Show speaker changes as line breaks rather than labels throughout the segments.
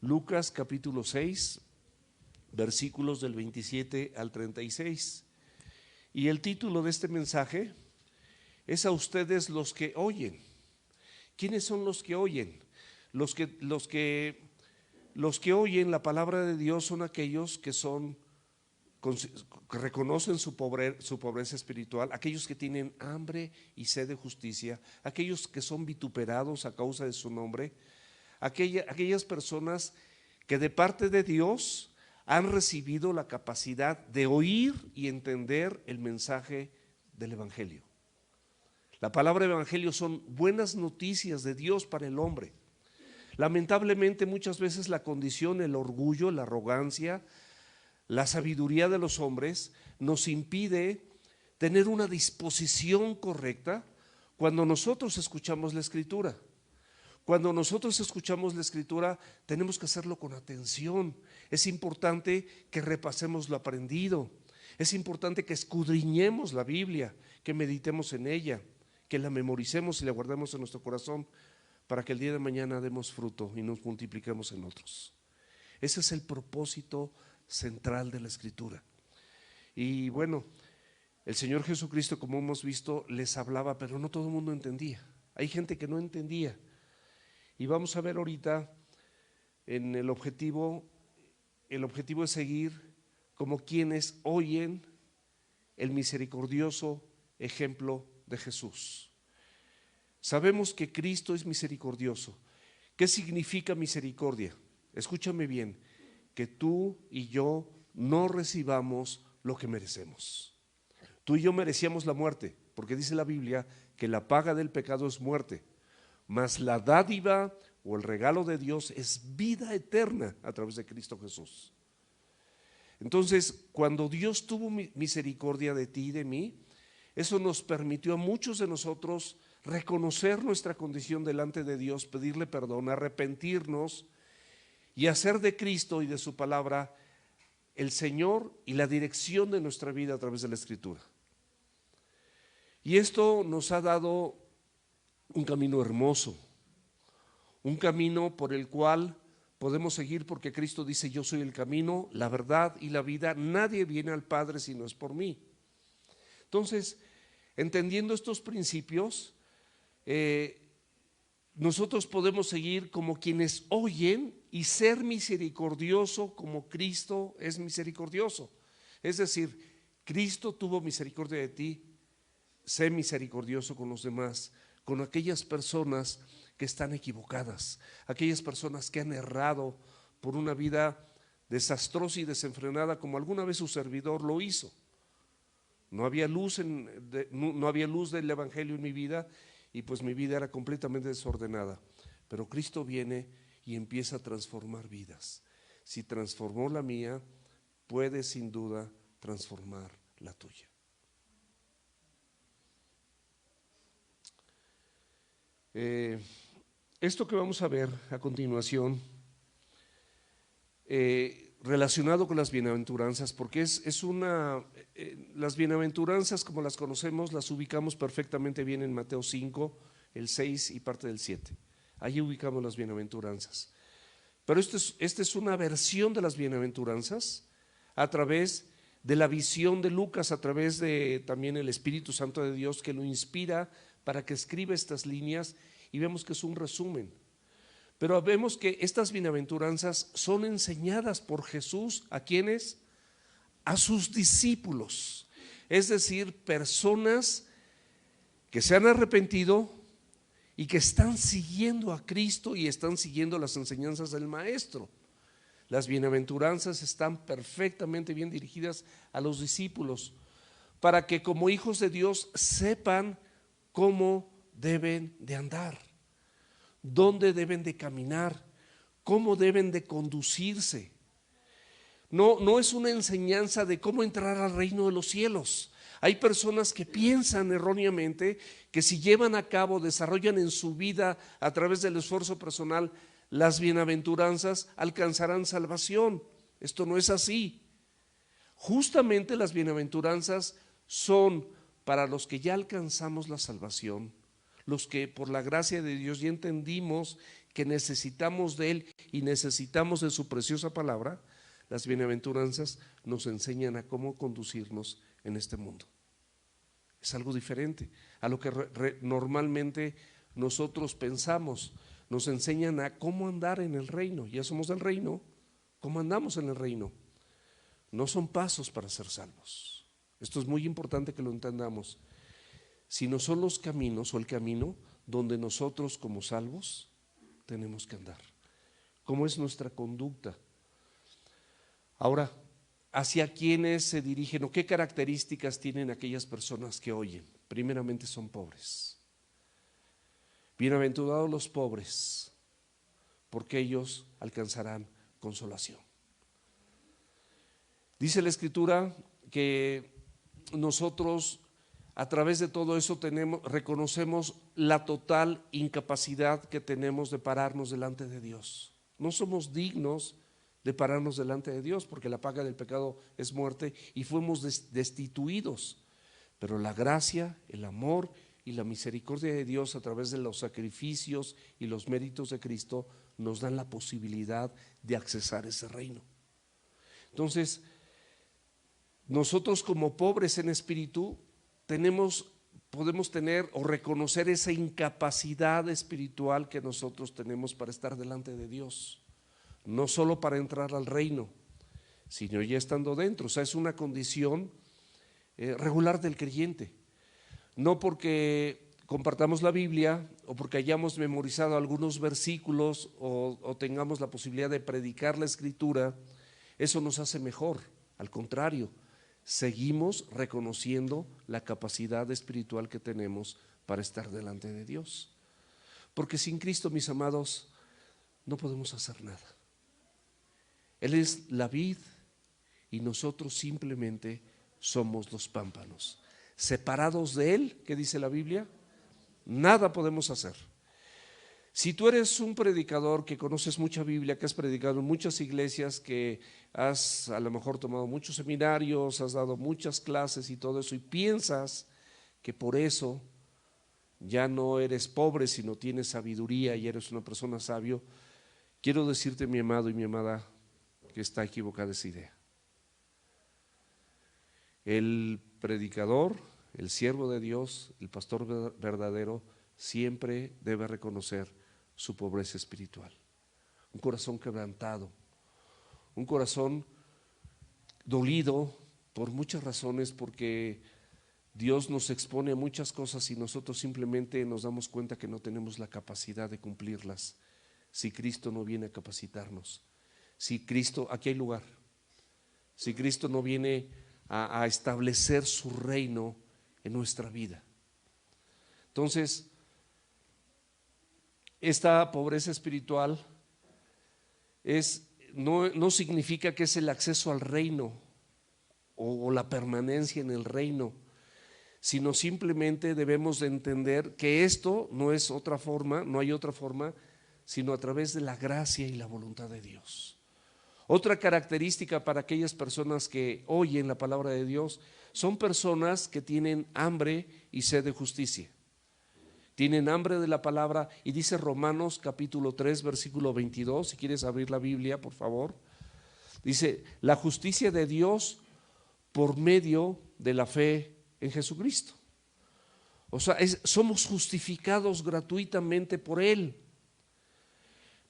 Lucas capítulo 6, versículos del 27 al 36. Y el título de este mensaje es: a ustedes los que oyen. ¿Quiénes son los que oyen? Los que oyen la palabra de Dios son aquellos que reconocen su pobreza espiritual, aquellos que tienen hambre y sed de justicia, aquellos que son vituperados a causa de su nombre, aquellas personas que de parte de Dios han recibido la capacidad de oír y entender el mensaje del Evangelio. La palabra Evangelio son buenas noticias de Dios para el hombre. Lamentablemente muchas veces la condición, el orgullo, la arrogancia, la sabiduría de los hombres nos impide tener una disposición correcta cuando nosotros escuchamos la Escritura. Cuando nosotros escuchamos la Escritura tenemos que hacerlo con atención. Es importante que repasemos lo aprendido. Es importante que escudriñemos la Biblia, que meditemos en ella, que la memoricemos y la guardemos en nuestro corazón para que el día de mañana demos fruto y nos multipliquemos en otros. Ese es el propósito central de la Escritura. Y bueno, el Señor Jesucristo, como hemos visto, les hablaba, pero no todo el mundo entendía. Hay gente que no entendía. Y vamos a ver ahorita en el objetivo es seguir como quienes oyen el misericordioso ejemplo de Jesús. Sabemos que Cristo es misericordioso. ¿Qué significa misericordia? Escúchame bien, que tú y yo no recibamos lo que merecemos. Tú y yo merecíamos la muerte, porque dice la Biblia que la paga del pecado es muerte, mas la dádiva o el regalo de Dios es vida eterna a través de Cristo Jesús. Entonces, cuando Dios tuvo misericordia de ti y de mí, eso nos permitió a muchos de nosotros reconocer nuestra condición delante de Dios, pedirle perdón, arrepentirnos y hacer de Cristo y de su palabra el Señor y la dirección de nuestra vida a través de la Escritura. Y esto nos ha dado un camino hermoso, un camino por el cual podemos seguir, porque Cristo dice: yo soy el camino, la verdad y la vida, nadie viene al Padre si no es por mí. Entonces, entendiendo estos principios, nosotros podemos seguir como quienes oyen y ser misericordioso como Cristo es misericordioso. Es decir, Cristo tuvo misericordia de ti, sé misericordioso con los demás, con aquellas personas que están equivocadas, aquellas personas que han errado por una vida desastrosa y desenfrenada, como alguna vez su servidor lo hizo. No había luz del Evangelio en mi vida, y pues mi vida era completamente desordenada. Pero Cristo viene y empieza a transformar vidas. Si transformó la mía, puede sin duda transformar la tuya. Esto que vamos a ver a continuación, relacionado con las bienaventuranzas, porque las bienaventuranzas, como las conocemos, las ubicamos perfectamente bien en Mateo 5, el 6 y parte del 7. Allí ubicamos las bienaventuranzas. Pero esta es una versión de las bienaventuranzas a través de la visión de Lucas, a través de también el Espíritu Santo de Dios, que lo inspira para que escriba estas líneas, y vemos que es un resumen. Pero vemos que estas bienaventuranzas son enseñadas por Jesús ¿a quiénes? A sus discípulos, es decir, personas que se han arrepentido y que están siguiendo a Cristo y están siguiendo las enseñanzas del Maestro. Las bienaventuranzas están perfectamente bien dirigidas a los discípulos para que como hijos de Dios sepan cómo deben de andar, dónde deben de caminar, cómo deben de conducirse. No es una enseñanza de cómo entrar al reino de los cielos. Hay personas que piensan erróneamente que si llevan a cabo, desarrollan en su vida a través del esfuerzo personal las bienaventuranzas, alcanzarán salvación. Esto no es así. Justamente las bienaventuranzas son para los que ya alcanzamos la salvación, los que por la gracia de Dios ya entendimos que necesitamos de Él y necesitamos de su preciosa palabra, las bienaventuranzas nos enseñan a cómo conducirnos en este mundo. Es algo diferente a lo que normalmente nosotros pensamos. Nos enseñan a cómo andar en el reino. Ya somos del reino, ¿cómo andamos en el reino? No son pasos para ser salvos. Esto es muy importante que lo entendamos. Sino son los caminos o el camino donde nosotros como salvos tenemos que andar. ¿Cómo es nuestra conducta? Ahora, ¿hacia quiénes se dirigen o qué características tienen aquellas personas que oyen? Primeramente son pobres. Bienaventurados los pobres, porque ellos alcanzarán consolación. Dice la Escritura que nosotros a través de todo eso reconocemos la total incapacidad que tenemos de pararnos delante de Dios. No somos dignos de pararnos delante de Dios, porque la paga del pecado es muerte y fuimos destituidos. Pero la gracia, el amor y la misericordia de Dios a través de los sacrificios y los méritos de Cristo nos dan la posibilidad de accesar ese reino. Entonces, nosotros como pobres en espíritu podemos tener o reconocer esa incapacidad espiritual que nosotros tenemos para estar delante de Dios. No solo para entrar al reino, sino ya estando dentro. O sea, es una condición regular del creyente. No porque compartamos la Biblia o porque hayamos memorizado algunos versículos o tengamos la posibilidad de predicar la Escritura, eso nos hace mejor. Al contrario, seguimos reconociendo la capacidad espiritual que tenemos para estar delante de Dios. Porque sin Cristo, mis amados, no podemos hacer nada. Él es la vid y nosotros simplemente somos los pámpanos. Separados de Él, ¿qué dice la Biblia? Nada podemos hacer. Si tú eres un predicador que conoces mucha Biblia, que has predicado en muchas iglesias, que has a lo mejor tomado muchos seminarios, has dado muchas clases y todo eso, y piensas que por eso ya no eres pobre, sino tienes sabiduría y eres una persona sabio, quiero decirte, mi amado y mi amada, que está equivocada esa idea. El predicador, el siervo de Dios, el pastor verdadero, siempre debe reconocer su pobreza espiritual. Un corazón quebrantado, un corazón dolido por muchas razones, porque Dios nos expone a muchas cosas y nosotros simplemente nos damos cuenta que no tenemos la capacidad de cumplirlas si Cristo no viene a capacitarnos. Si Cristo, aquí hay lugar, si Cristo no viene a establecer su reino en nuestra vida. Entonces, esta pobreza espiritual no significa que es el acceso al reino o la permanencia en el reino, sino simplemente debemos de entender que esto no es otra forma, no hay otra forma, sino a través de la gracia y la voluntad de Dios. Otra característica para aquellas personas que oyen la palabra de Dios son personas que tienen hambre y sed de justicia. Tienen hambre de la palabra, y dice Romanos capítulo 3 versículo 22, si quieres abrir la Biblia por favor, dice: la justicia de Dios por medio de la fe en Jesucristo. O sea, somos justificados gratuitamente por Él.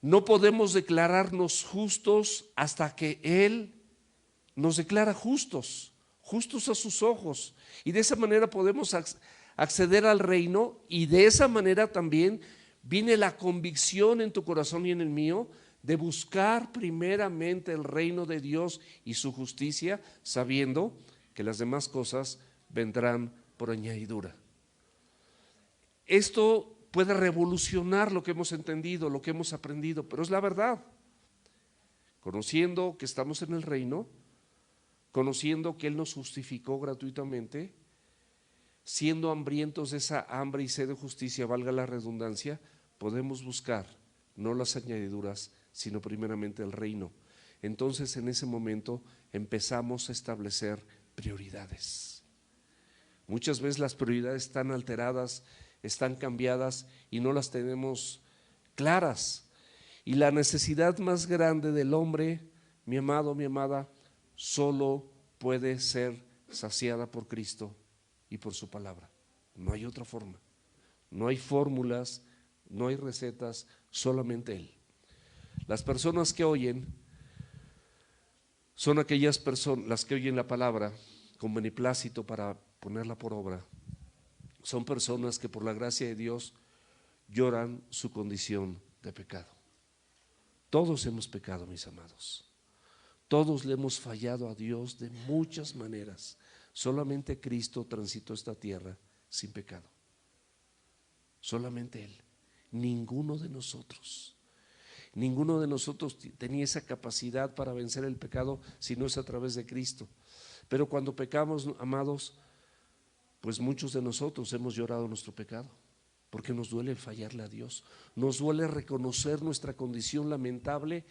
No podemos declararnos justos hasta que Él nos declara justos, justos a sus ojos, y de esa manera podemos acceder al reino, y de esa manera también viene la convicción en tu corazón y en el mío de buscar primeramente el reino de Dios y su justicia, sabiendo que las demás cosas vendrán por añadidura. Esto puede revolucionar lo que hemos entendido, lo que hemos aprendido, pero es la verdad. Conociendo que estamos en el reino, conociendo que Él nos justificó gratuitamente, siendo hambrientos de esa hambre y sed de justicia, valga la redundancia, podemos buscar no las añadiduras, sino primeramente el reino. Entonces, en ese momento empezamos a establecer prioridades. Muchas veces las prioridades están alteradas, están cambiadas y no las tenemos claras. Y la necesidad más grande del hombre, mi amado, mi amada, solo puede ser saciada por Cristo y por su palabra. No hay otra forma. No hay fórmulas, no hay recetas, solamente Él. Las personas que oyen son aquellas personas, las que oyen la palabra con beneplácito para ponerla por obra. Son personas que por la gracia de Dios lloran su condición de pecado. Todos hemos pecado, mis amados. Todos le hemos fallado a Dios de muchas maneras. Solamente Cristo transitó esta tierra sin pecado. Solamente Él. Ninguno de nosotros. Ninguno de nosotros tenía esa capacidad para vencer el pecado si no es a través de Cristo. Pero cuando pecamos, amados, pues muchos de nosotros hemos llorado nuestro pecado, porque nos duele fallarle a Dios, nos duele reconocer nuestra condición lamentable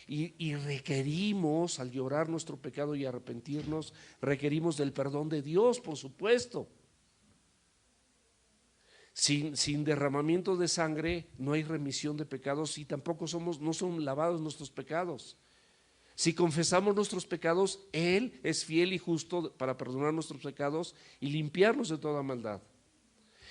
y requerimos, al llorar nuestro pecado y arrepentirnos, requerimos del perdón de Dios, por supuesto. Sin derramamiento de sangre no hay remisión de pecados y tampoco no son lavados nuestros pecados. Si confesamos nuestros pecados, Él es fiel y justo para perdonar nuestros pecados y limpiarnos de toda maldad.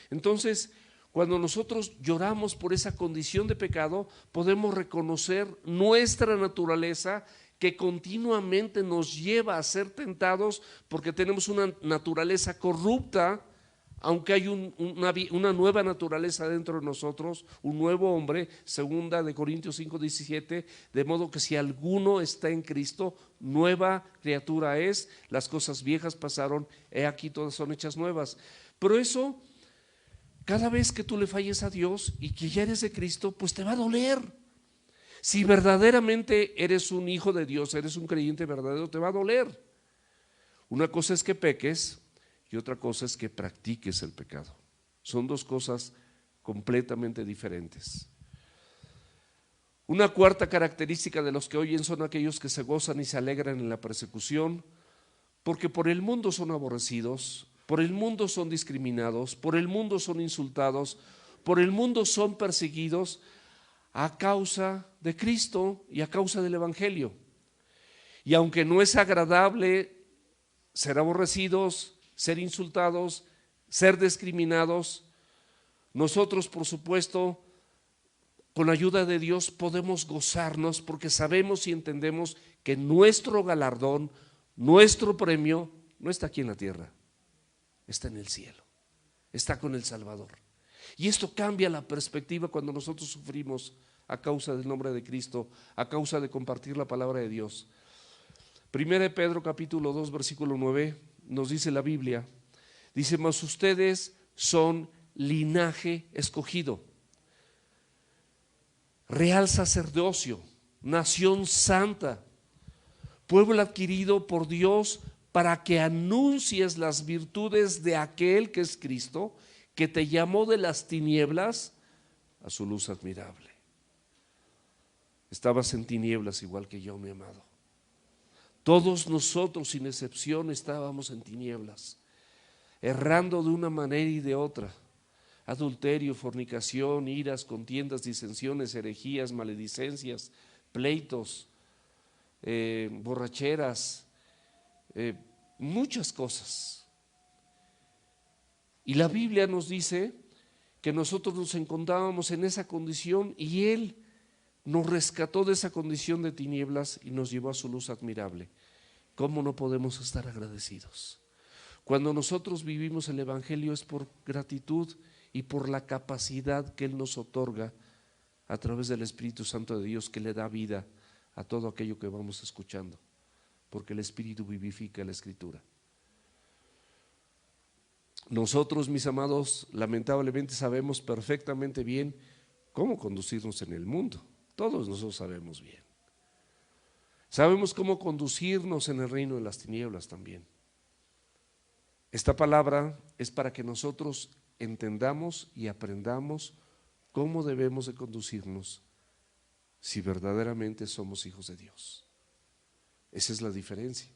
Entonces, cuando nosotros lloramos por esa condición de pecado, podemos reconocer nuestra naturaleza que continuamente nos lleva a ser tentados porque tenemos una naturaleza corrupta. Aunque hay una nueva naturaleza dentro de nosotros, un nuevo hombre, segunda de Corintios 5:17, de modo que si alguno está en Cristo, nueva criatura es, las cosas viejas pasaron, he aquí todas son hechas nuevas. Pero eso, cada vez que tú le falles a Dios y que ya eres de Cristo, pues te va a doler. Si verdaderamente eres un hijo de Dios, eres un creyente verdadero, te va a doler. Una cosa es que peques y otra cosa es que practiques el pecado. Son dos cosas completamente diferentes. Una cuarta característica de los que oyen son aquellos que se gozan y se alegran en la persecución, porque por el mundo son aborrecidos, por el mundo son discriminados, por el mundo son insultados, por el mundo son perseguidos a causa de Cristo y a causa del Evangelio. Y aunque no es agradable ser aborrecidos, ser insultados, ser discriminados, nosotros, por supuesto, con la ayuda de Dios podemos gozarnos porque sabemos y entendemos que nuestro galardón, nuestro premio, no está aquí en la tierra, está en el cielo, está con el Salvador. Y esto cambia la perspectiva cuando nosotros sufrimos a causa del nombre de Cristo, a causa de compartir la palabra de Dios. Primera de Pedro capítulo 2 versículo 9 nos dice la Biblia, dice: mas ustedes son linaje escogido, real sacerdocio, nación santa, pueblo adquirido por Dios para que anuncies las virtudes de aquel que es Cristo, que te llamó de las tinieblas a su luz admirable. Estabas en tinieblas igual que yo, mi amado. Todos nosotros, sin excepción, estábamos en tinieblas, errando de una manera y de otra. Adulterio, fornicación, iras, contiendas, disensiones, herejías, maledicencias, pleitos, borracheras, muchas cosas. Y la Biblia nos dice que nosotros nos encontrábamos en esa condición y Él nos rescató de esa condición de tinieblas y nos llevó a su luz admirable. ¿Cómo no podemos estar agradecidos? Cuando nosotros vivimos el Evangelio es por gratitud y por la capacidad que Él nos otorga a través del Espíritu Santo de Dios, que le da vida a todo aquello que vamos escuchando, porque el Espíritu vivifica la Escritura. Nosotros, mis amados, lamentablemente sabemos perfectamente bien cómo conducirnos en el mundo. Todos nosotros sabemos bien. Sabemos cómo conducirnos en el reino de las tinieblas también. Esta palabra es para que nosotros entendamos y aprendamos cómo debemos de conducirnos si verdaderamente somos hijos de Dios. Esa es la diferencia.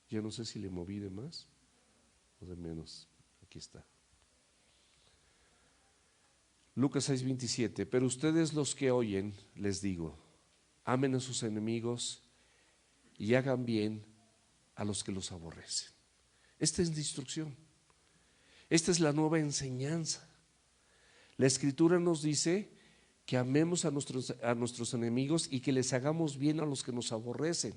Yo no sé si le moví de más o de menos. Aquí está. Lucas 6:27, pero ustedes los que oyen, les digo, amen a sus enemigos y hagan bien a los que los aborrecen. Esta es la instrucción, esta es la nueva enseñanza. La Escritura nos dice que amemos a nuestros enemigos y que les hagamos bien a los que nos aborrecen.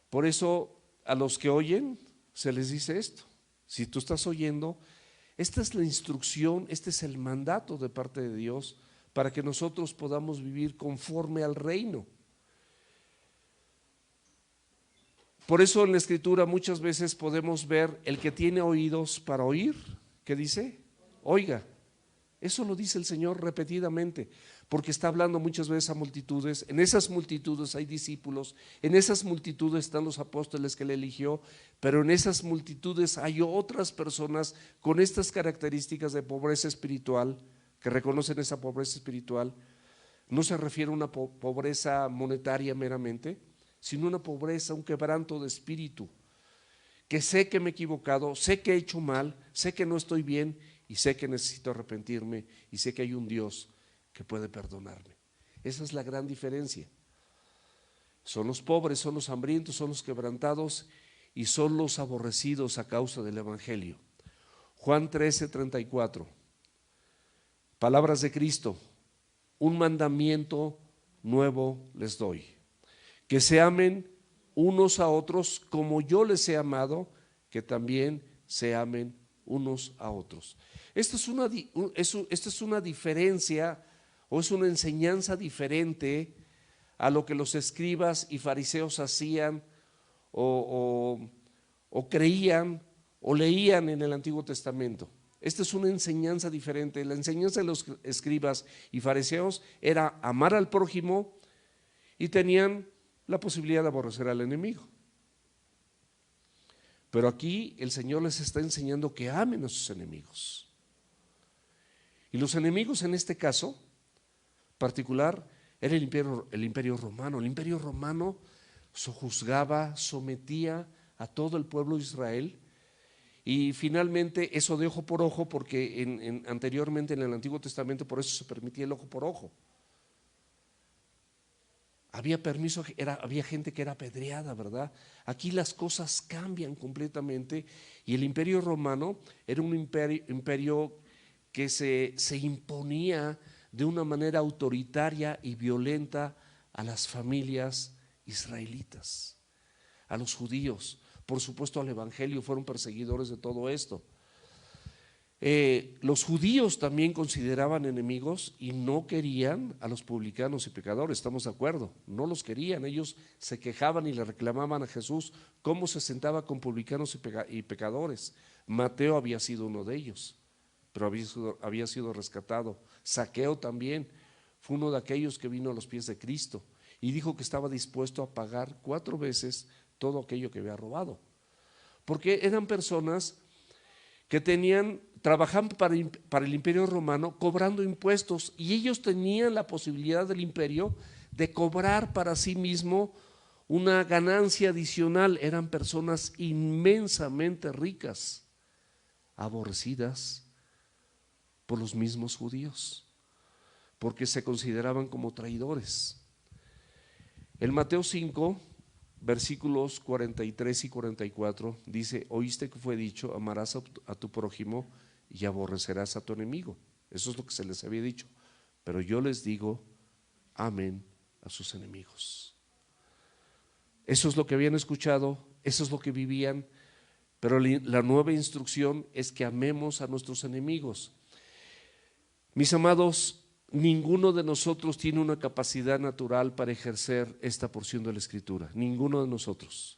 Por eso a los que oyen se les dice esto. Si tú estás oyendo, esta es la instrucción, este es el mandato de parte de Dios para que nosotros podamos vivir conforme al reino. Por eso en la Escritura muchas veces podemos ver el que tiene oídos para oír, ¿qué dice? Oiga. Eso lo dice el Señor repetidamente, porque está hablando muchas veces a multitudes. En esas multitudes hay discípulos, en esas multitudes están los apóstoles que Él eligió, pero en esas multitudes hay otras personas con estas características de pobreza espiritual, que reconocen esa pobreza espiritual. No se refiere a una pobreza monetaria meramente, sino una pobreza, un quebranto de espíritu, que sé que me he equivocado, sé que he hecho mal, sé que no estoy bien y sé que necesito arrepentirme y sé que hay un Dios que puede perdonarme. Esa es la gran diferencia. Son los pobres, son los hambrientos, son los quebrantados y son los aborrecidos a causa del Evangelio. Juan 13:34, palabras de Cristo: un mandamiento nuevo les doy, que se amen unos a otros como yo les he amado, que también se amen unos a otros. Esta es una diferencia o es una enseñanza diferente a lo que los escribas y fariseos hacían o creían o leían en el Antiguo Testamento. Esta es una enseñanza diferente. La enseñanza de los escribas y fariseos era amar al prójimo y tenían la posibilidad de aborrecer al enemigo. Pero aquí el Señor les está enseñando que amen a sus enemigos. Y los enemigos en este caso particular era el imperio romano. El imperio romano sojuzgaba, sometía a todo el pueblo de Israel. Y finalmente eso de ojo por ojo, porque anteriormente en el Antiguo Testamento por eso se permitía el ojo por ojo. Había permiso, había gente que era apedreada, ¿verdad? Aquí las cosas cambian completamente y el imperio romano era un imperio que se imponía de una manera autoritaria y violenta a las familias israelitas, a los judíos, por supuesto al evangelio, fueron perseguidores de todo esto. Los judíos también consideraban enemigos y no querían a los publicanos y pecadores, estamos de acuerdo, no los querían. Ellos se quejaban y le reclamaban a Jesús cómo se sentaba con publicanos y pecadores. Mateo había sido uno de ellos, pero había sido rescatado. Zaqueo también fue uno de aquellos que vino a los pies de Cristo y dijo que estaba dispuesto a pagar 4 veces todo aquello que había robado, porque eran personas que trabajaban para el imperio romano cobrando impuestos y ellos tenían la posibilidad del imperio de cobrar para sí mismo una ganancia adicional. Eran personas inmensamente ricas, aborrecidas por los mismos judíos, porque se consideraban como traidores. En Mateo 5, versículos 43 y 44 dice: oíste que fue dicho, amarás a tu prójimo y aborrecerás a tu enemigo. Eso es lo que se les había dicho, pero yo les digo, amen a sus enemigos. Eso es lo que habían escuchado, eso es lo que vivían, pero la nueva instrucción es que amemos a nuestros enemigos. Mis amados, ninguno de nosotros tiene una capacidad natural para ejercer esta porción de la Escritura, ninguno de nosotros.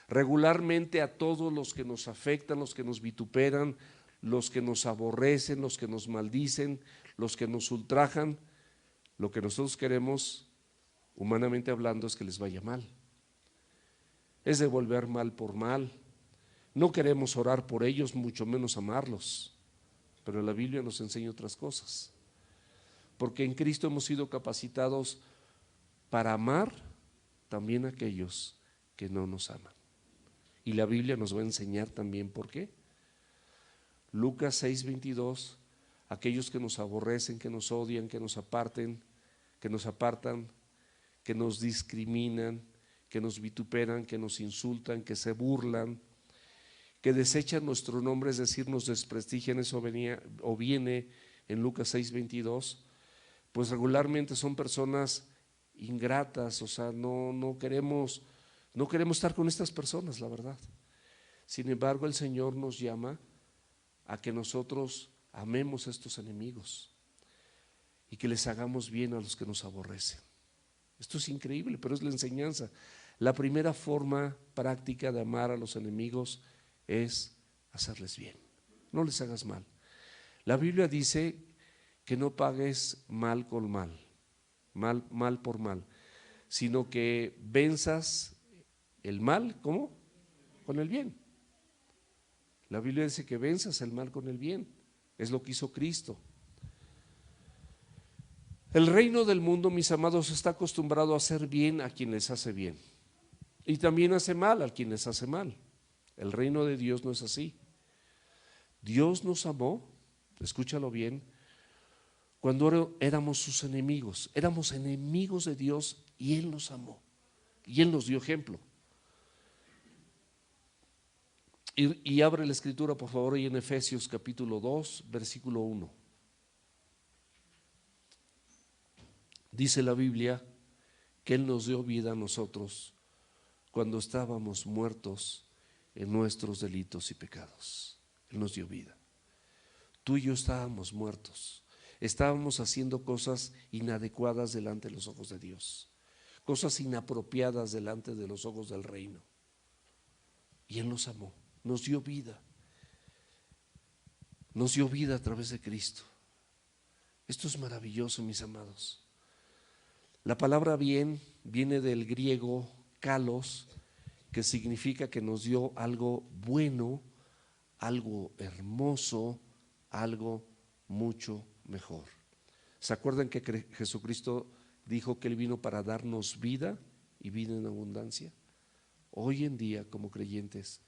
Regularmente a todos los que nos afectan, los que nos vituperan, los que nos aborrecen, los que nos maldicen, los que nos ultrajan, lo que nosotros queremos, humanamente hablando, es que les vaya mal. Es devolver mal por mal. No queremos orar por ellos, mucho menos amarlos, pero la Biblia nos enseña otras cosas. Porque en Cristo hemos sido capacitados para amar también a aquellos que no nos aman. Y la Biblia nos va a enseñar también por qué. Lucas 6:22, aquellos que nos aborrecen, que nos odian, que nos apartan, que nos discriminan, que nos vituperan, que nos insultan, que se burlan, que desechan nuestro nombre, es decir, nos desprestigian. Eso viene en Lucas 6:22, pues regularmente son personas ingratas. O sea, no queremos estar con estas personas, la verdad. Sin embargo, el Señor nos llama a que nosotros amemos a estos enemigos y que les hagamos bien a los que nos aborrecen. Esto es increíble, pero es la enseñanza. La primera forma práctica de amar a los enemigos es hacerles bien. No les hagas mal. La Biblia dice que no pagues mal con mal, mal por mal, sino que venzas el mal, ¿cómo? Con el bien. La Biblia dice que venzas el mal con el bien. Es lo que hizo Cristo. El reino del mundo, mis amados, está acostumbrado a hacer bien a quien les hace bien, y también hace mal a quien les hace mal. El reino de Dios no es así. Dios nos amó, escúchalo bien, cuando éramos sus enemigos. Éramos enemigos de Dios y Él nos amó y Él nos dio ejemplo. Y abre la escritura, por favor, ahí en Efesios capítulo 2, versículo 1. Dice la Biblia que Él nos dio vida a nosotros cuando estábamos muertos en nuestros delitos y pecados. Él nos dio vida. Tú y yo estábamos muertos. Estábamos haciendo cosas inadecuadas delante de los ojos de Dios, cosas inapropiadas delante de los ojos del reino. Y Él nos amó, nos dio vida. Nos dio vida a través de Cristo. Esto es maravilloso, mis amados. La palabra bien viene del griego kalos, que significa que nos dio algo bueno, algo hermoso, algo mucho mejor. ¿Se acuerdan que Jesucristo dijo que Él vino para darnos vida y vida en abundancia? Hoy en día, como creyentes,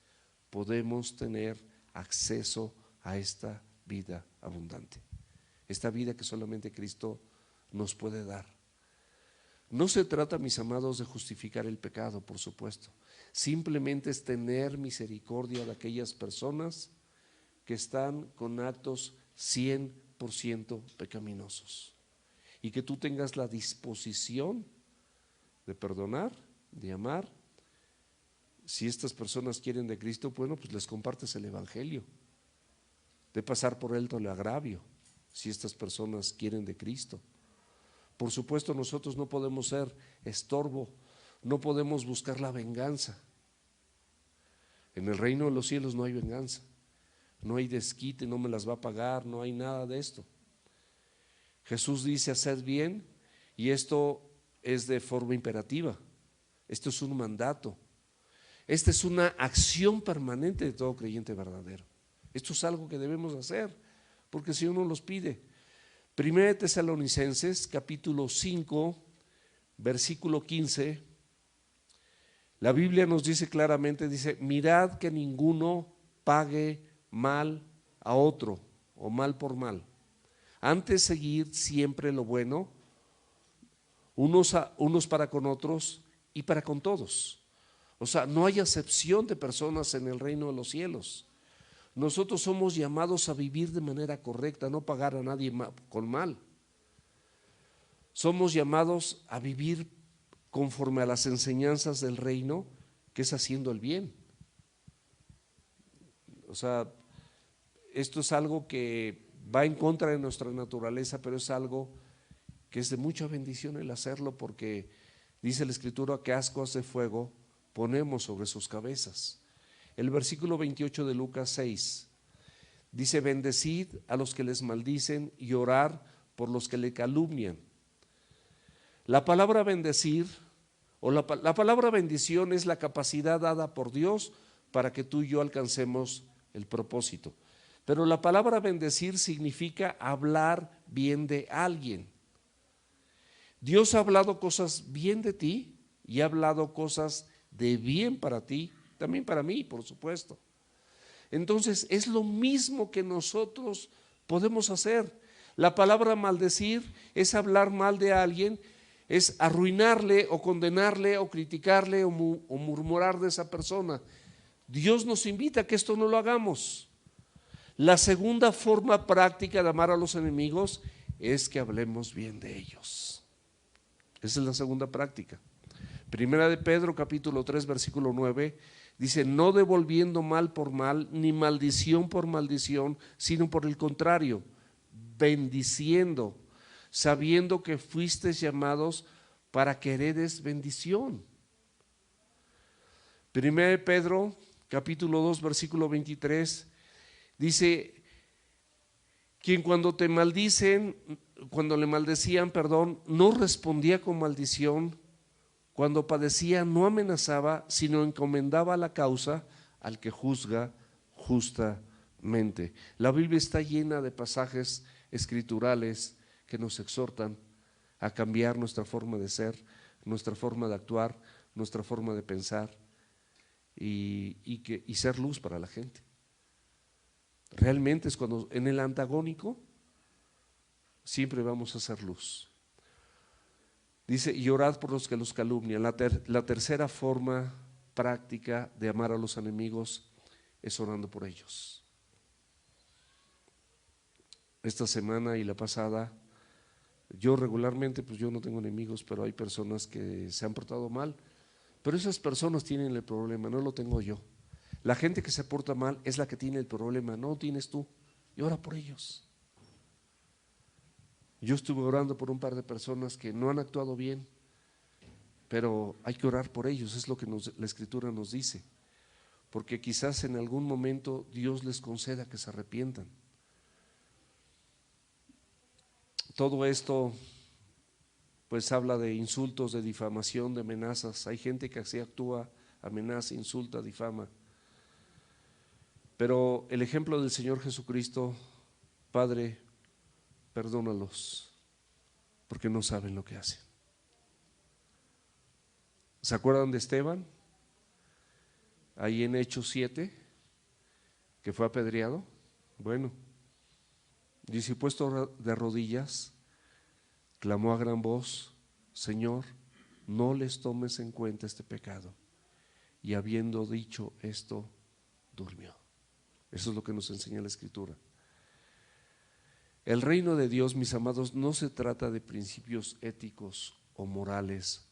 podemos tener acceso a esta vida abundante, esta vida que solamente Cristo nos puede dar. No se trata, mis amados, de justificar el pecado, por supuesto. Simplemente es tener misericordia de aquellas personas que están con actos 100% pecaminosos, y que tú tengas la disposición de perdonar, de amar. Si estas personas quieren de Cristo, bueno, pues les compartes el evangelio, de pasar por alto el agravio, si estas personas quieren de Cristo. Por supuesto, nosotros no podemos ser estorbo, no podemos buscar la venganza. En el reino de los cielos no hay venganza, no hay desquite, no me las va a pagar, no hay nada de esto. Jesús dice: haced bien, y esto es de forma imperativa. Esto es un mandato. Esta es una acción permanente de todo creyente verdadero. Esto es algo que debemos hacer, porque el Señor nos los pide. 1 Tesalonicenses capítulo 5, versículo 15, la Biblia nos dice claramente, dice: mirad que ninguno pague mal a otro, o mal por mal. Antes seguir siempre lo bueno, unos para con otros y para con todos. O sea, no hay acepción de personas en el reino de los cielos. Nosotros somos llamados a vivir de manera correcta, no pagar a nadie con mal. Somos llamados a vivir conforme a las enseñanzas del reino, que es haciendo el bien. O sea, esto es algo que va en contra de nuestra naturaleza, pero es algo que es de mucha bendición el hacerlo, porque dice la Escritura que ascuas de fuego ponemos sobre sus cabezas. El versículo 28 de Lucas 6 dice: bendecid a los que les maldicen y orar por los que le calumnian. La palabra bendecir o la palabra bendición es la capacidad dada por Dios para que tú y yo alcancemos el propósito. Pero la palabra bendecir significa hablar bien de alguien. Dios ha hablado cosas bien de ti y ha hablado cosas de bien para ti, también para mí, por supuesto. Entonces es lo mismo que nosotros podemos hacer. La palabra maldecir es hablar mal de alguien, es arruinarle o condenarle o criticarle o murmurar de esa persona. Dios nos invita a que esto no lo hagamos. La segunda forma práctica de amar a los enemigos es que hablemos bien de ellos. Esa es la segunda práctica. Primera de Pedro capítulo 3 versículo 9 dice: no devolviendo mal por mal, ni maldición por maldición, sino por el contrario, bendiciendo, sabiendo que fuisteis llamados para que heredes bendición. Primera de Pedro capítulo 2 versículo 23 dice: quien cuando te maldicen, cuando le maldecían, no respondía con maldición. Cuando padecía no amenazaba, sino encomendaba la causa al que juzga justamente. La Biblia está llena de pasajes escriturales que nos exhortan a cambiar nuestra forma de ser, nuestra forma de actuar, nuestra forma de pensar y ser luz para la gente. Realmente es cuando en el antagónico siempre vamos a ser luz. Dice: y orad por los que los calumnian. La tercera forma práctica de amar a los enemigos es orando por ellos. Esta semana y la pasada, yo regularmente, pues yo no tengo enemigos, pero hay personas que se han portado mal, pero esas personas tienen el problema, no lo tengo yo. La gente que se porta mal es la que tiene el problema, no lo tienes tú, y ora por ellos. Yo estuve orando por un par de personas que no han actuado bien, pero hay que orar por ellos, es lo que la Escritura nos dice, porque quizás en algún momento Dios les conceda que se arrepientan. Todo esto pues habla de insultos, de difamación, de amenazas. Hay gente que así actúa, amenaza, insulta, difama. Pero el ejemplo del Señor Jesucristo: Padre, perdónalos, porque no saben lo que hacen. ¿Se acuerdan de Esteban? Ahí en Hechos 7, que fue apedreado. Bueno, dice: puesto de rodillas, clamó a gran voz: Señor, no les tomes en cuenta este pecado. Y habiendo dicho esto, durmió. Eso es lo que nos enseña la Escritura. El reino de Dios, mis amados, no se trata de principios éticos o morales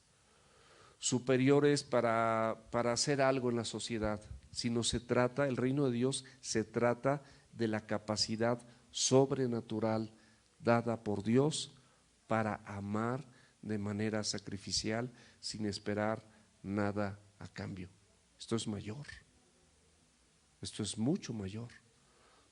superiores para hacer algo en la sociedad, sino el reino de Dios se trata de la capacidad sobrenatural dada por Dios para amar de manera sacrificial sin esperar nada a cambio. Esto es mayor, esto es mucho mayor.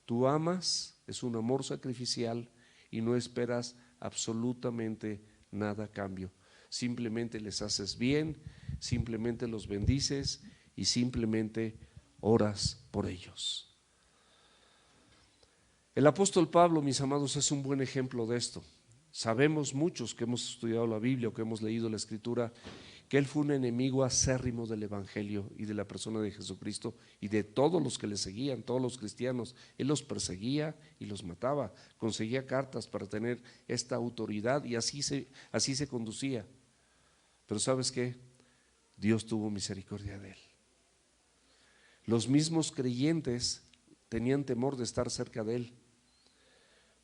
Tú amas, es un amor sacrificial y no esperas absolutamente nada a cambio. Simplemente les haces bien, simplemente los bendices y simplemente oras por ellos. El apóstol Pablo, mis amados, es un buen ejemplo de esto. Sabemos muchos que hemos estudiado la Biblia o que hemos leído la Escritura que él fue un enemigo acérrimo del Evangelio y de la persona de Jesucristo y de todos los que le seguían, todos los cristianos. Él los perseguía y los mataba, conseguía cartas para tener esta autoridad y así se conducía. Pero ¿sabes qué? Dios tuvo misericordia de él. Los mismos creyentes tenían temor de estar cerca de él,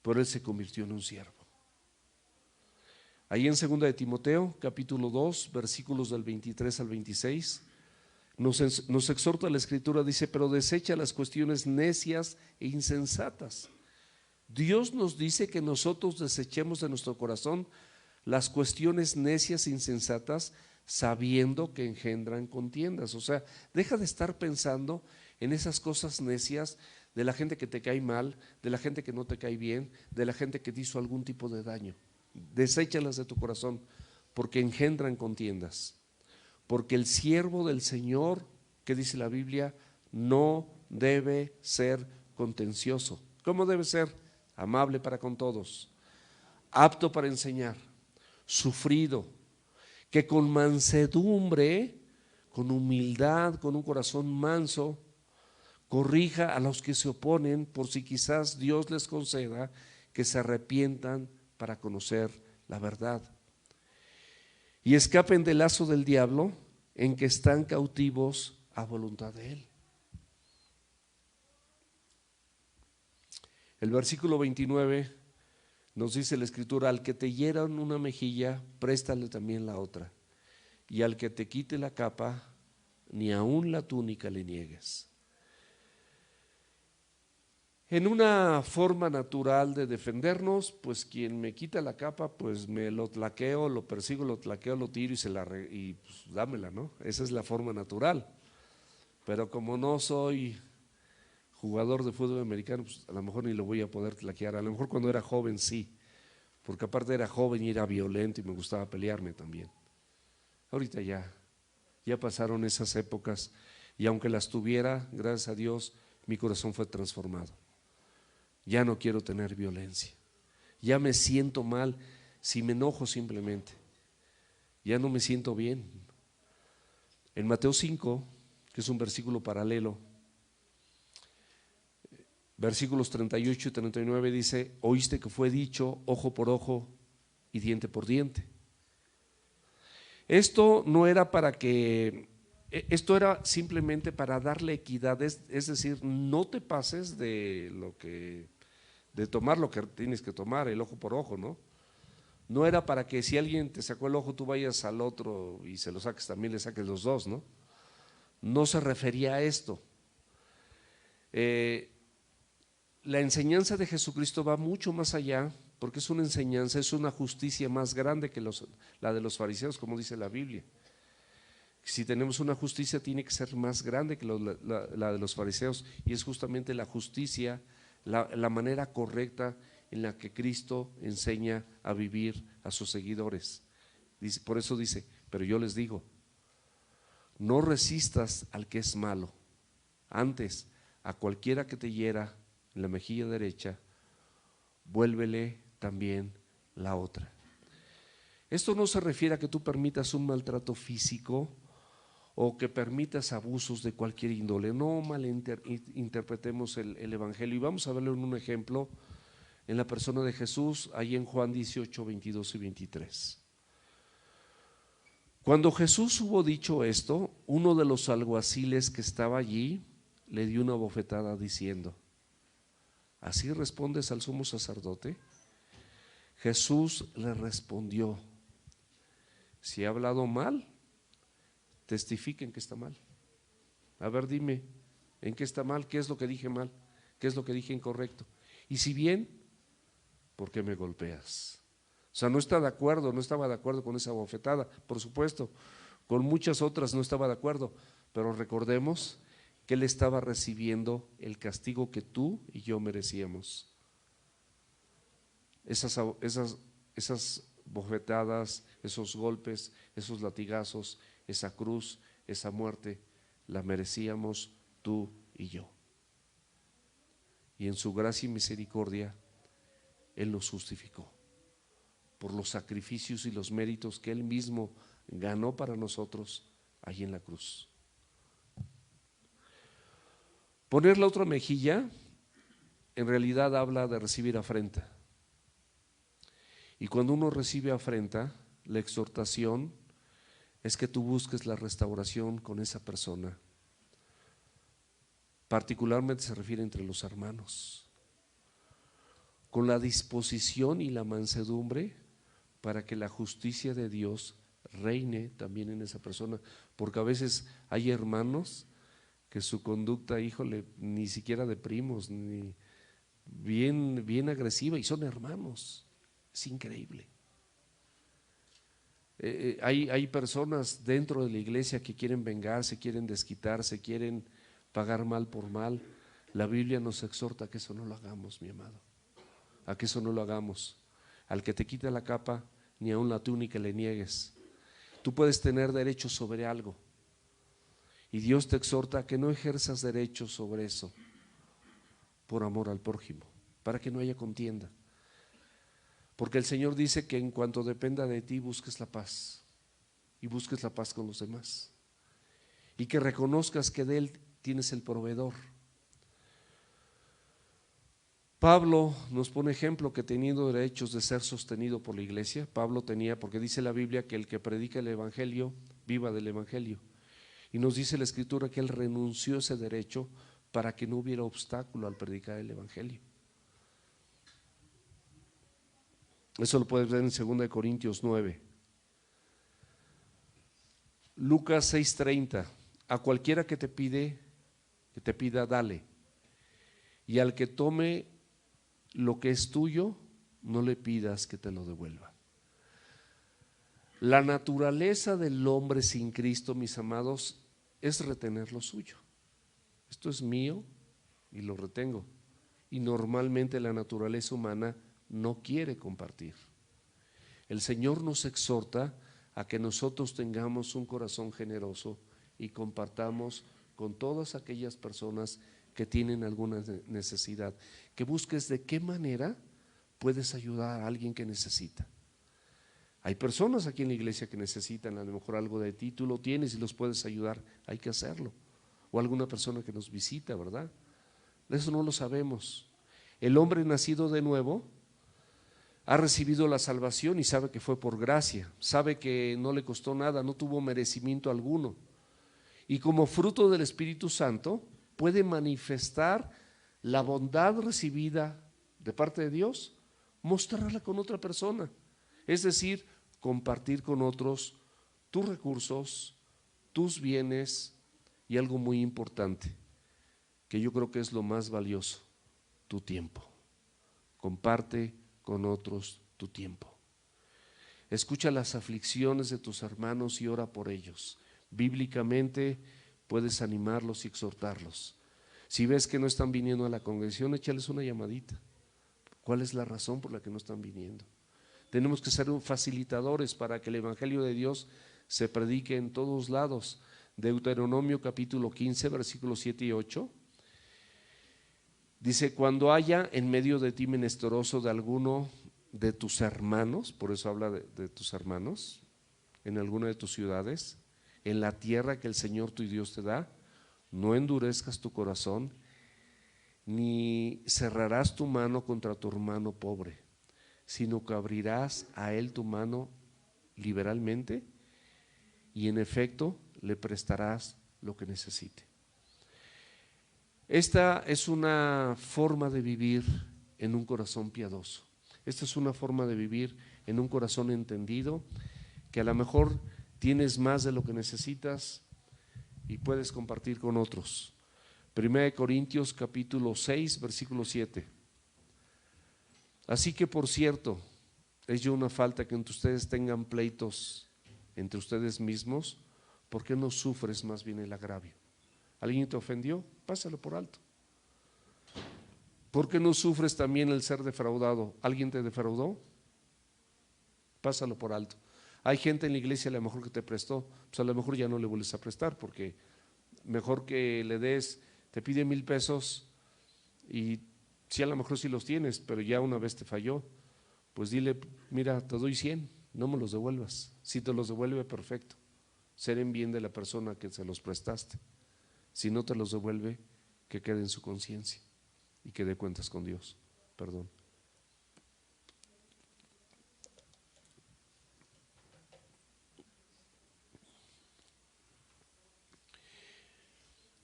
pero él se convirtió en un siervo. Ahí en 2 de Timoteo, capítulo 2, versículos del 23 al 26, nos exhorta la Escritura, dice: pero desecha las cuestiones necias e insensatas. Dios nos dice que nosotros desechemos de nuestro corazón las cuestiones necias e insensatas, sabiendo que engendran contiendas. O sea, deja de estar pensando en esas cosas necias de la gente que te cae mal, de la gente que no te cae bien, de la gente que te hizo algún tipo de daño. Deséchalas de tu corazón, porque engendran contiendas. Porque el siervo del Señor, que dice la Biblia, no debe ser contencioso. ¿Cómo debe ser? Amable para con todos, apto para enseñar, sufrido, que con mansedumbre, con humildad, con un corazón manso, corrija a los que se oponen, por si quizás Dios les conceda que se arrepientan para conocer la verdad y escapen del lazo del diablo en que están cautivos a voluntad de él. El versículo 29 nos dice la Escritura: al que te hieran una mejilla, préstale también la otra, y al que te quite la capa, ni aun la túnica le niegues. En una forma natural de defendernos, pues quien me quita la capa, pues me lo tlaqueo, lo persigo, lo tlaqueo, lo tiro y pues dámela, ¿no? Esa es la forma natural. Pero como no soy jugador de fútbol americano, pues a lo mejor ni lo voy a poder tlaquear. A lo mejor cuando era joven sí, porque aparte era joven y era violento y me gustaba pelearme también. Ahorita ya pasaron esas épocas, y aunque las tuviera, gracias a Dios, mi corazón fue transformado. Ya no quiero tener violencia. Ya me siento mal si me enojo simplemente. Ya no me siento bien. En Mateo 5, que es un versículo paralelo, versículos 38 y 39 dice: oíste que fue dicho ojo por ojo y diente por diente. Esto no era para que, esto era simplemente para darle equidad, es decir, no te pases de tomar lo que tienes que tomar, el ojo por ojo, ¿no? No era para que si alguien te sacó el ojo, tú vayas al otro y se lo saques también, le saques los dos, ¿no? No se refería a esto. La enseñanza de Jesucristo va mucho más allá, porque es una enseñanza, es una justicia más grande que la de los fariseos, como dice la Biblia. Si tenemos una justicia, tiene que ser más grande que la de los fariseos, y es justamente la justicia, la manera correcta en la que Cristo enseña a vivir a sus seguidores. Por eso dice: pero yo les digo, no resistas al que es malo, antes a cualquiera que te hiera en la mejilla derecha, vuélvele también la otra. Esto no se refiere a que tú permitas un maltrato físico o que permitas abusos de cualquier índole. No malinterpretemos el Evangelio, y vamos a verlo en un ejemplo en la persona de Jesús, ahí en Juan 18, 22 y 23. Cuando Jesús hubo dicho esto, uno de los alguaciles que estaba allí le dio una bofetada diciendo: ¿así respondes al sumo sacerdote? Jesús le respondió: si he hablado mal, testifiquen que está mal. A ver, dime, ¿en qué está mal? ¿Qué es lo que dije mal? ¿Qué es lo que dije incorrecto? Y si bien, ¿por qué me golpeas? O sea, no estaba de acuerdo con esa bofetada, por supuesto, con muchas otras no estaba de acuerdo, pero recordemos que él estaba recibiendo el castigo que tú y yo merecíamos. Esas bofetadas, esos golpes, esos latigazos, esa cruz, esa muerte, la merecíamos tú y yo. Y en su gracia y misericordia, Él nos justificó por los sacrificios y los méritos que Él mismo ganó para nosotros allí en la cruz. Poner la otra mejilla en realidad habla de recibir afrenta. Y cuando uno recibe afrenta, la exhortación es que tú busques la restauración con esa persona. Particularmente se refiere entre los hermanos, con la disposición y la mansedumbre para que la justicia de Dios reine también en esa persona, porque a veces hay hermanos que su conducta, híjole, ni siquiera de primos, ni bien agresiva, y son hermanos. Es increíble. Hay personas dentro de la iglesia que quieren vengarse, quieren desquitarse, quieren pagar mal por mal. La Biblia nos exhorta a que eso no lo hagamos, mi amado, a que eso no lo hagamos. Al que te quita la capa, ni aun la túnica le niegues. Tú puedes tener derecho sobre algo, y Dios te exhorta a que no ejerzas derechos sobre eso por amor al prójimo, para que no haya contienda. Porque el Señor dice que en cuanto dependa de ti, busques la paz, y busques la paz con los demás, y que reconozcas que de Él tienes el proveedor, Pablo nos pone ejemplo que teniendo derechos de ser sostenido por la iglesia, Pablo tenía, porque dice la Biblia que el que predica el evangelio, viva del evangelio. Y nos dice la escritura que él renunció a ese derecho para que no hubiera obstáculo al predicar el evangelio. Eso lo puedes ver en 2 Corintios 9. Lucas 6:30, a cualquiera que te pida, dale. Y al que tome lo que es tuyo, no le pidas que te lo devuelva. La naturaleza del hombre sin Cristo, mis amados, es retener lo suyo. Esto es mío y lo retengo. Y normalmente la naturaleza humana no quiere compartir. El Señor nos exhorta a que nosotros tengamos un corazón generoso y compartamos con todas aquellas personas que tienen alguna necesidad, que busques de qué manera puedes ayudar a alguien que necesita. Hay personas aquí en la iglesia que necesitan a lo mejor algo de ti, tú lo tienes y los puedes ayudar, hay que hacerlo. O alguna persona que nos visita, ¿verdad? Eso no lo sabemos. El hombre nacido de nuevo ha recibido la salvación y sabe que fue por gracia, sabe que no le costó nada, no tuvo merecimiento alguno. Y como fruto del Espíritu Santo puede manifestar la bondad recibida de parte de Dios, mostrarla con otra persona. Es decir, compartir con otros tus recursos, tus bienes y algo muy importante, que yo creo que es lo más valioso, tu tiempo. Comparte con otros tu tiempo. Escucha las aflicciones de tus hermanos y ora por ellos. Bíblicamente puedes animarlos y exhortarlos. Si ves que no están viniendo a la congregación, échales una llamadita. ¿Cuál es la razón por la que no están viniendo? Tenemos que ser facilitadores para que el evangelio de Dios se predique en todos lados. Deuteronomio capítulo 15, versículos 7 y 8. Dice, cuando haya en medio de ti menesteroso de alguno de tus hermanos, por eso habla de tus hermanos, en alguna de tus ciudades, en la tierra que el Señor tu Dios te da, no endurezcas tu corazón, ni cerrarás tu mano contra tu hermano pobre, sino que abrirás a él tu mano liberalmente y en efecto le prestarás lo que necesite. Esta es una forma de vivir en un corazón piadoso. Esta es una forma de vivir en un corazón entendido, que a lo mejor tienes más de lo que necesitas y puedes compartir con otros. 1 Corintios capítulo 6, versículo 7. Así que por cierto, es yo una falta que entre ustedes tengan pleitos entre ustedes mismos, ¿por qué no sufres más bien el agravio? ¿Alguien te ofendió? Pásalo por alto. ¿Por qué no sufres también el ser defraudado? ¿Alguien te defraudó? Pásalo por alto. Hay gente en la iglesia a lo mejor que te prestó, pues a lo mejor ya no le vuelves a prestar, porque mejor que le des, te pide 1,000 pesos y sí, a lo mejor sí los tienes, pero ya una vez te falló, pues dile, mira, te doy 100, no me los devuelvas. Si te los devuelve, perfecto, ser en bien de la persona que se los prestaste. Si no te los devuelve, que quede en su conciencia y que dé cuentas con Dios. Perdón.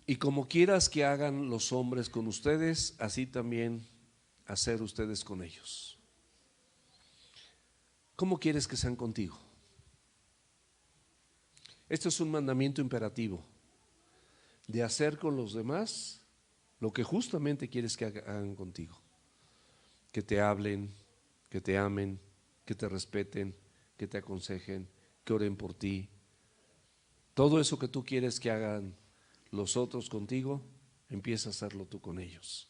Y como quieras que hagan los hombres con ustedes, así también hacer ustedes con ellos. ¿Cómo quieres que sean contigo? Esto es un mandamiento imperativo de hacer con los demás lo que justamente quieres que hagan contigo. Que te hablen, que te amen, que te respeten, que te aconsejen, que oren por ti. Todo eso que tú quieres que hagan los otros contigo, empieza a hacerlo tú con ellos.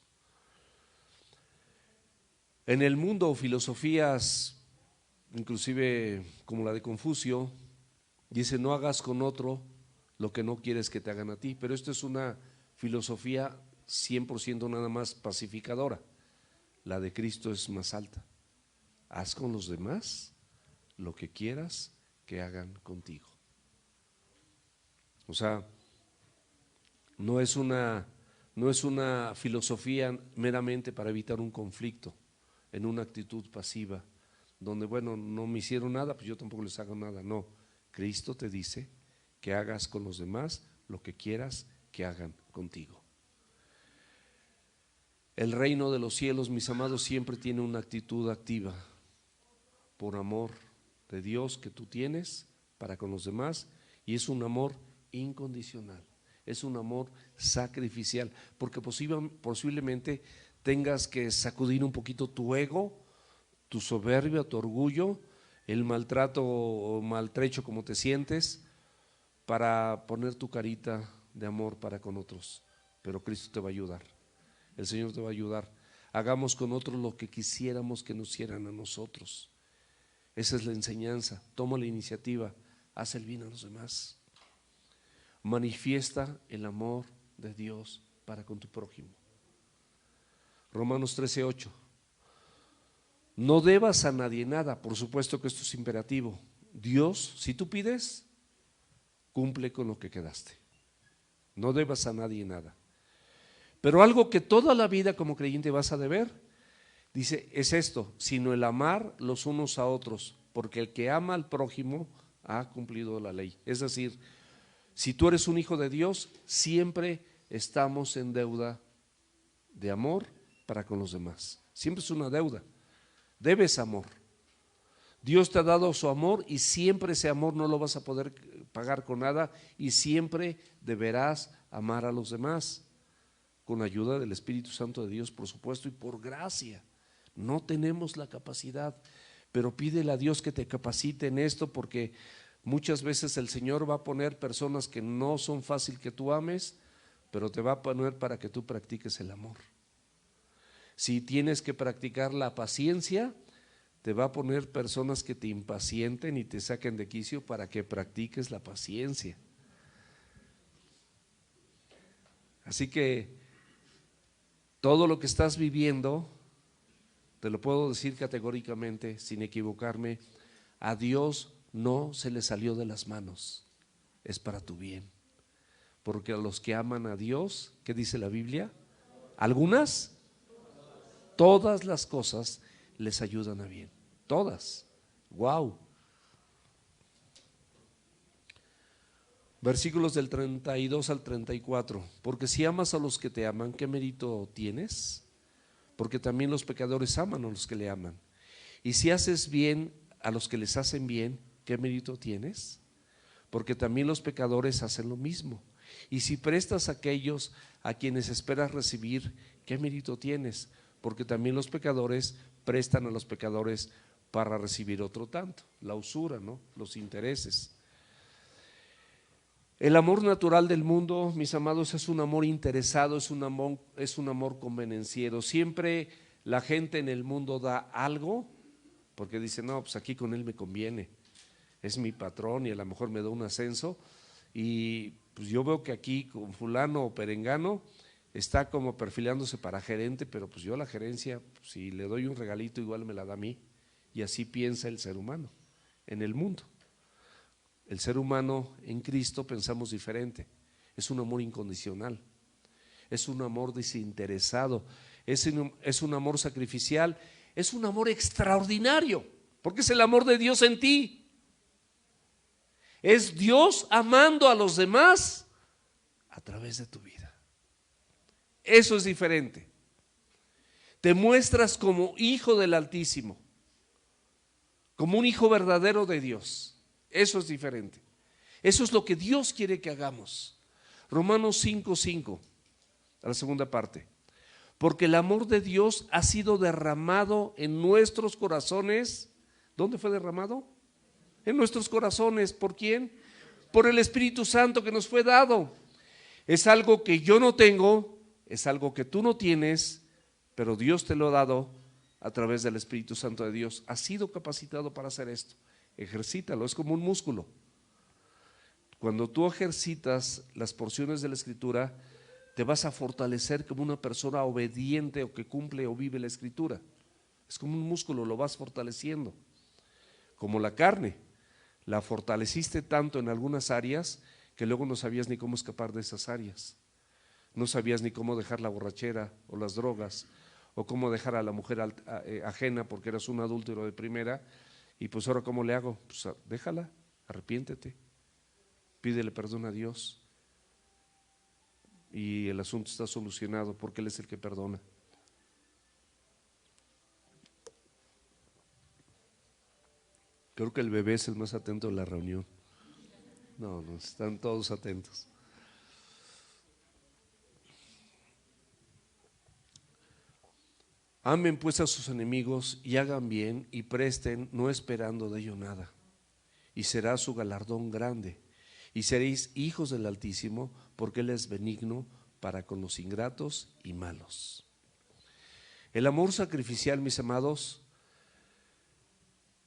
En el mundo, filosofías, inclusive como la de Confucio, dice: no hagas con otro lo que no quieres que te hagan a ti. Pero esto es una filosofía 100% nada más pacificadora. La de Cristo es más alta. Haz con los demás lo que quieras que hagan contigo. O sea, no es no es una filosofía meramente para evitar un conflicto, en una actitud pasiva, donde bueno, no me hicieron nada, pues yo tampoco les hago nada. No, Cristo te dice que hagas con los demás lo que quieras que hagan contigo. El reino de los cielos, mis amados, siempre tiene una actitud activa, por amor de Dios que tú tienes para con los demás, y es un amor incondicional, es un amor sacrificial, porque posiblemente tengas que sacudir un poquito tu ego, tu soberbia, tu orgullo, el maltrato o maltrecho como te sientes, para poner tu carita de amor para con otros. Pero Cristo te va a ayudar, el Señor te va a ayudar. Hagamos con otros lo que quisiéramos que nos hicieran a nosotros. Esa es la enseñanza. Toma la iniciativa, haz el bien a los demás. Manifiesta el amor de Dios para con tu prójimo. Romanos 13:8. No debas a nadie nada, por supuesto que esto es imperativo. Dios, si tú pides, cumple con lo que quedaste. No debas a nadie nada. Pero algo que toda la vida como creyente vas a deber, dice, es esto, sino el amar los unos a otros, porque el que ama al prójimo ha cumplido la ley. Es decir, si tú eres un hijo de Dios, siempre estamos en deuda de amor para con los demás. Siempre es una deuda. Debes amor. Dios te ha dado su amor y siempre ese amor no lo vas a poder pagar con nada y siempre deberás amar a los demás con ayuda del Espíritu Santo de Dios, por supuesto, y por gracia. No tenemos la capacidad, pero pídele a Dios que te capacite en esto, porque muchas veces el Señor va a poner personas que no son fácil que tú ames, pero te va a poner para que tú practiques el amor. Si tienes que practicar la paciencia, te va a poner personas que te impacienten y te saquen de quicio para que practiques la paciencia. Así que todo lo que estás viviendo, te lo puedo decir categóricamente, sin equivocarme, a Dios no se le salió de las manos, es para tu bien. Porque a los que aman a Dios, ¿qué dice la Biblia? Algunas, todas las cosas les ayudan a bien, todas. Wow. Versículos del 32 al 34. Porque si amas a los que te aman, ¿qué mérito tienes? Porque también los pecadores aman a los que le aman. Y si haces bien a los que les hacen bien, ¿qué mérito tienes? Porque también los pecadores hacen lo mismo. Y si prestas a aquellos a quienes esperas recibir, ¿qué mérito tienes? Porque también los pecadores prestan a los pecadores para recibir otro tanto. La usura, ¿no? Los intereses. El amor natural del mundo, mis amados, es un amor interesado, es un amor convenenciero. Siempre la gente en el mundo da algo porque dice, no, pues aquí con él me conviene, es mi patrón y a lo mejor me da un ascenso, y pues yo veo que aquí con fulano o perengano está como perfilándose para gerente, pero pues yo la gerencia, pues, si le doy un regalito igual me la da a mí. Y así piensa el ser humano en el mundo. El ser humano en Cristo pensamos diferente. Es un amor incondicional, es un amor desinteresado, es un amor sacrificial, es un amor extraordinario, porque es el amor de Dios en ti. Es Dios amando a los demás a través de tu vida. Eso es diferente. Te muestras como hijo del Altísimo, como un hijo verdadero de Dios. Eso es diferente. Eso es lo que Dios quiere que hagamos. Romanos 5:5, a la segunda parte. Porque el amor de Dios ha sido derramado en nuestros corazones. ¿Dónde fue derramado? En nuestros corazones. ¿Por quién? Por el Espíritu Santo que nos fue dado. Es algo que yo no tengo, es algo que tú no tienes, pero Dios te lo ha dado a través del Espíritu Santo de Dios. Has sido capacitado para hacer esto. Ejercítalo, es como un músculo. Cuando tú ejercitas las porciones de la Escritura, te vas a fortalecer como una persona obediente o que cumple o vive la Escritura. Es como un músculo, lo vas fortaleciendo. Como la carne, la fortaleciste tanto en algunas áreas que luego no sabías ni cómo escapar de esas áreas. No sabías ni cómo dejar la borrachera o las drogas, o cómo dejar a la mujer ajena porque eras un adúltero de primera, y pues ahora ¿cómo le hago? Pues déjala, arrepiéntete, pídele perdón a Dios y el asunto está solucionado porque Él es el que perdona. Creo que el bebé es el más atento de la reunión. No, están todos atentos. Amen pues a sus enemigos y hagan bien y presten, no esperando de ello nada. Y será su galardón grande. Y seréis hijos del Altísimo, porque Él es benigno para con los ingratos y malos. El amor sacrificial, mis amados,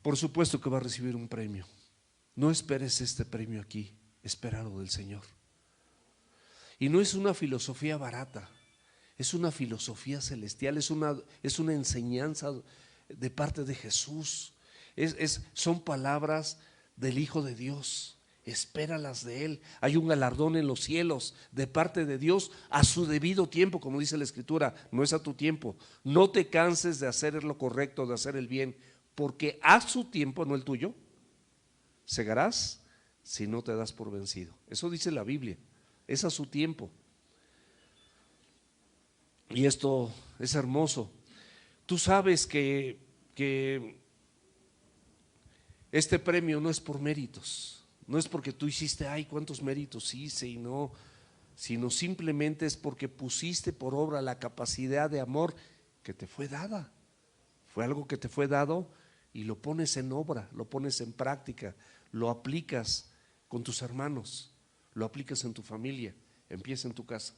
por supuesto que va a recibir un premio. No esperes este premio aquí, espéralo del Señor. Y no es una filosofía barata, es una filosofía celestial, es una enseñanza de parte de Jesús. Son palabras del Hijo de Dios. Espéralas de Él. Hay un galardón en los cielos de parte de Dios a su debido tiempo, como dice la Escritura, no es a tu tiempo. No te canses de hacer lo correcto, de hacer el bien, porque a su tiempo, no el tuyo, segarás si no te das por vencido. Eso dice la Biblia, es a su tiempo. Y esto es hermoso. Tú sabes que este premio no es por méritos. No es porque tú hiciste, ay, cuántos méritos hice y no, sino simplemente es porque pusiste por obra la capacidad de amor que te fue dada. Fue algo que te fue dado y lo pones en obra, lo pones en práctica, lo aplicas con tus hermanos, lo aplicas en tu familia, empieza en tu casa,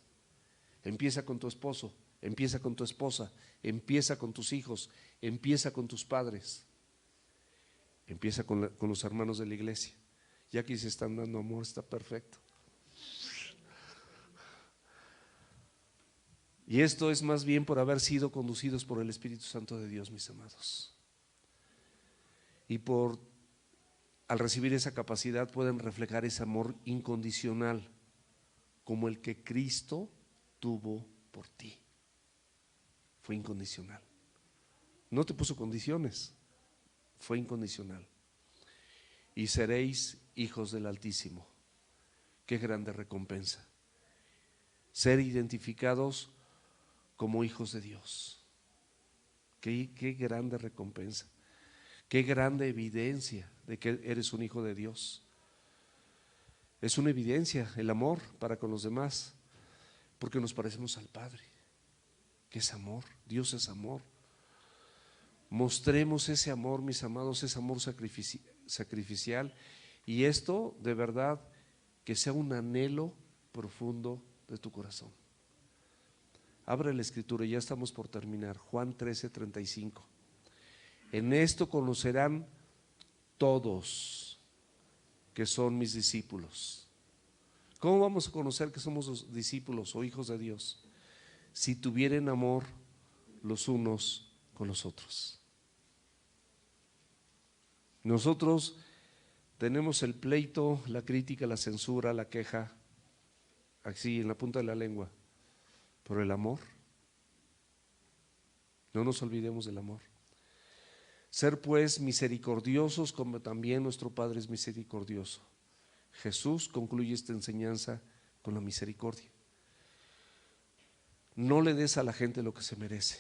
empieza con tu esposo, empieza con tu esposa, empieza con tus hijos, empieza con tus padres, empieza con los hermanos de la iglesia. Ya que se están dando amor, está perfecto. Y esto es más bien por haber sido conducidos por el Espíritu Santo de Dios, mis amados. Y al recibir esa capacidad pueden reflejar ese amor incondicional como el que Cristo tuvo por ti. Fue incondicional. No te puso condiciones, fue incondicional. Y seréis hijos del Altísimo. Qué grande recompensa. Ser identificados como hijos de Dios. Qué grande recompensa. Qué grande evidencia de que eres un hijo de Dios. Es una evidencia el amor para con los demás, porque nos parecemos al Padre, que es amor. Dios es amor. Mostremos ese amor, mis amados, ese amor sacrificial, y esto de verdad que sea un anhelo profundo de tu corazón. Abre la Escritura, ya estamos por terminar. Juan 13:35. En esto conocerán todos que son mis discípulos. ¿Cómo vamos a conocer que somos los discípulos o hijos de Dios? Si tuvieren amor los unos con los otros. Nosotros tenemos el pleito, la crítica, la censura, la queja, así en la punta de la lengua. Pero el amor, no nos olvidemos del amor. Ser pues misericordiosos como también nuestro Padre es misericordioso. Jesús concluye esta enseñanza con la misericordia. No le des a la gente lo que se merece.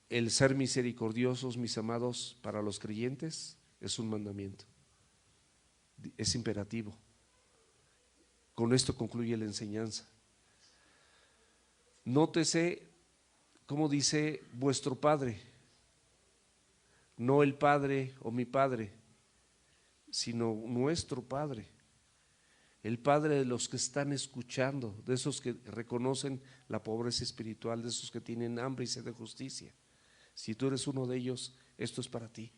El ser misericordiosos, mis amados, para los creyentes es un mandamiento, es imperativo. Con esto concluye la enseñanza. Nótese cómo dice vuestro Padre, no el Padre o mi Padre, sino nuestro Padre, el Padre de los que están escuchando, de esos que reconocen la pobreza espiritual, de esos que tienen hambre y sed de justicia. Si tú eres uno de ellos, esto es para ti.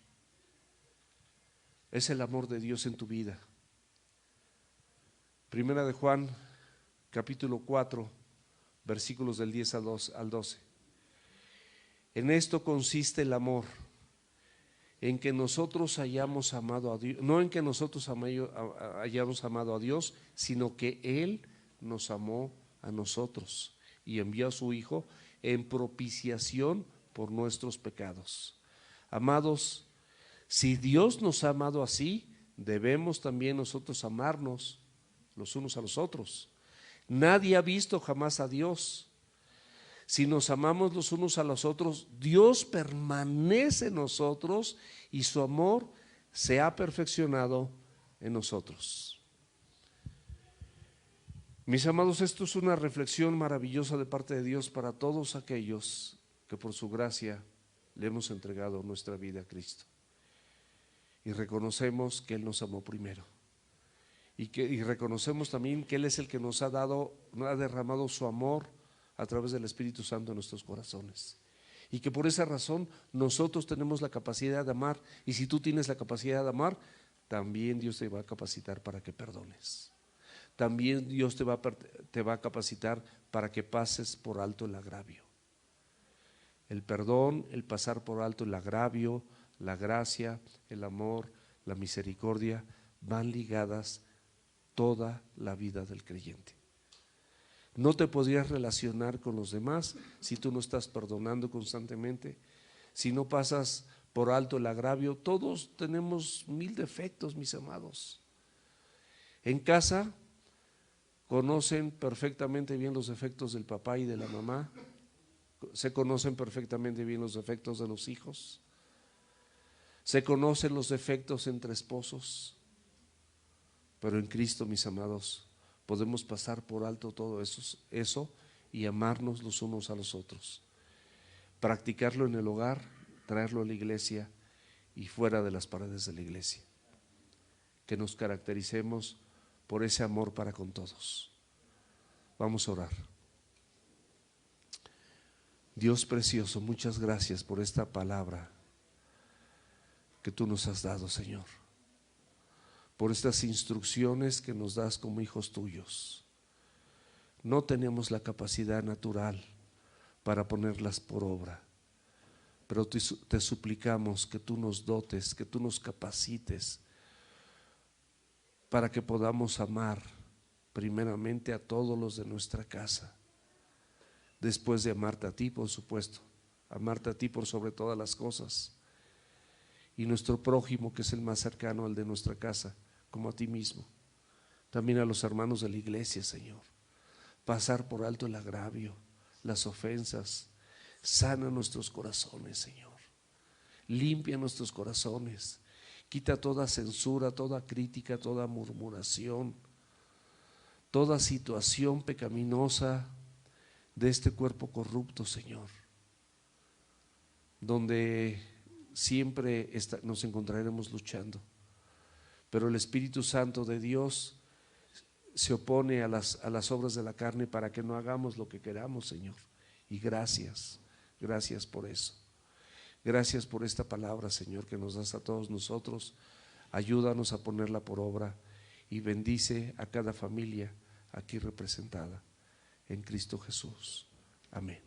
Es el amor de Dios en tu vida. Primera de Juan, capítulo 4, versículos del 10 al 12. En esto consiste el amor, en que nosotros hayamos amado a Dios, no en que nosotros hayamos amado a Dios, sino que Él nos amó a nosotros y envió a su Hijo en propiciación por nuestros pecados. Amados, si Dios nos ha amado así, debemos también nosotros amarnos los unos a los otros. Nadie ha visto jamás a Dios. Si nos amamos los unos a los otros, Dios permanece en nosotros y su amor se ha perfeccionado en nosotros. Mis amados, esto es una reflexión maravillosa de parte de Dios para todos aquellos que por su gracia le hemos entregado nuestra vida a Cristo. Y reconocemos que Él nos amó primero. Y reconocemos también que Él es el que nos ha derramado su amor a través del Espíritu Santo en nuestros corazones. Y que por esa razón nosotros tenemos la capacidad de amar. Y si tú tienes la capacidad de amar, también Dios te va a capacitar para que perdones. También Dios te va a capacitar para que pases por alto el agravio. El perdón, el pasar por alto el agravio, la gracia, el amor, la misericordia, van ligadas toda la vida del creyente. No te podrías relacionar con los demás si tú no estás perdonando constantemente, si no pasas por alto el agravio. Todos tenemos 1000 defectos, mis amados. En casa conocen perfectamente bien los defectos del papá y de la mamá, se conocen perfectamente bien los defectos de los hijos, se conocen los defectos entre esposos, pero en Cristo, mis amados, podemos pasar por alto todo eso y amarnos los unos a los otros, practicarlo en el hogar, traerlo a la iglesia y fuera de las paredes de la iglesia. Que nos caractericemos por ese amor para con todos. Vamos a orar. Dios precioso, muchas gracias por esta palabra que tú nos has dado, Señor, por estas instrucciones que nos das como hijos tuyos. No tenemos la capacidad natural para ponerlas por obra, pero te suplicamos que tú nos dotes, que tú nos capacites para que podamos amar primeramente a todos los de nuestra casa, después de amarte a ti, por supuesto, amarte a ti por sobre todas las cosas, y nuestro prójimo, que es el más cercano al de nuestra casa, como a ti mismo. También a los hermanos de la iglesia, Señor. Pasar por alto el agravio, las ofensas. Sana nuestros corazones, Señor. Limpia nuestros corazones. Quita toda censura, toda crítica, toda murmuración, toda situación pecaminosa de este cuerpo corrupto, Señor, donde siempre nos encontraremos luchando. Pero el Espíritu Santo de Dios se opone a las obras de la carne para que no hagamos lo que queramos, Señor. Y gracias por eso. Gracias por esta palabra, Señor, que nos das a todos nosotros. Ayúdanos a ponerla por obra y bendice a cada familia aquí representada en Cristo Jesús. Amén.